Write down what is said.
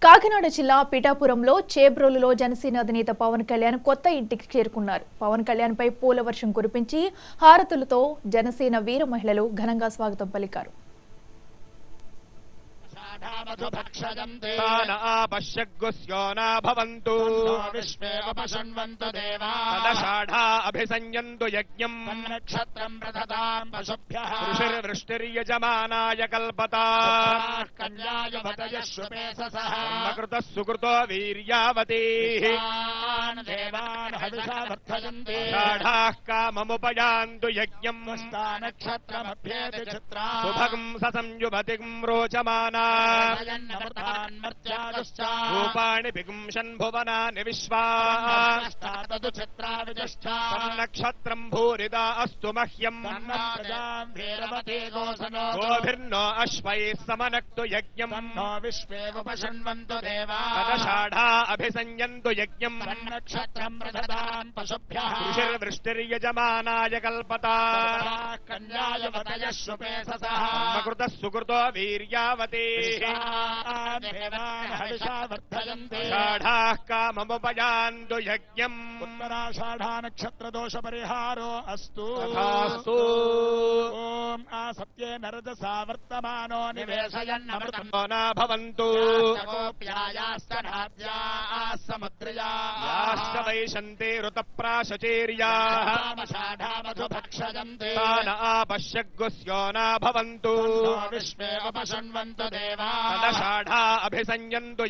కాకినాడ జిల్లా పిఠాపురంలో చేబ్రోలులో జనసేన అధినేత పవన్ కళ్యాణ్ కొత్త ఇంటికి చేరుకున్నారు. పవన్ కళ్యాణ్ పై పూల వర్షం కురిపించి హారతులతో జనసేన వీర మహిళలు ఘనంగా స్వాగతం పలికారు. అభిసంయంతు యజ్ఞం నక్షత్రం ప్రదదాం పశుభ్యః ఋషిర్వృష్టిర్యజమానాయ కల్పతాః కన్యాయ వదయశ్వపేససః మకృతః సుకృతో వీర్యావతీః దేవాన్ హవిషా వర్ధయంతి షాఢాః కామముపయాంతు యజ్ఞం నక్షత్రమభ్యేతి చిత్రా సుభగం ససంయువతిం రోచమానా రూపాణి విగుంషన్ భువనాని విశ్వా నక్షత్రం భూరిదా అస్తు మహ్యం గోభిర్నో అశ్వైః సమనక్తు యజ్ఞం విశ్వేవపశృణ్వంతు దేవాషాఢా అభిసంయంతు యజ్ఞం నక్షత్రం ప్రదదాం పశుభ్యః ఋషిర్వృష్టిర్యజమానాయ కల్పతాః కన్యాయ వదయశ్వపేససః మకృతః సుకృతో వీర్యావతీః దేవాన్ హవిషా వర్ధయంతి షాఢాః కామముపయాంతు యజ్ఞం ఉత్తరాషాఢా నక్షత్ర దోష పరిహారో అస్తు తథాస్తు. ఓం ఆసత్యేన రజసా వర్తమానో నివేశయన్నమృతం నా భవంతు సముద్రయాశ్చ వైశంతే ఋతప్రాశచేర్యాః తాన ఆపశ్యగ్గుస్యో నా భవంతు విశ్వేవపశృణ్వంతు దేవాః షాఢా అభిసంయంతు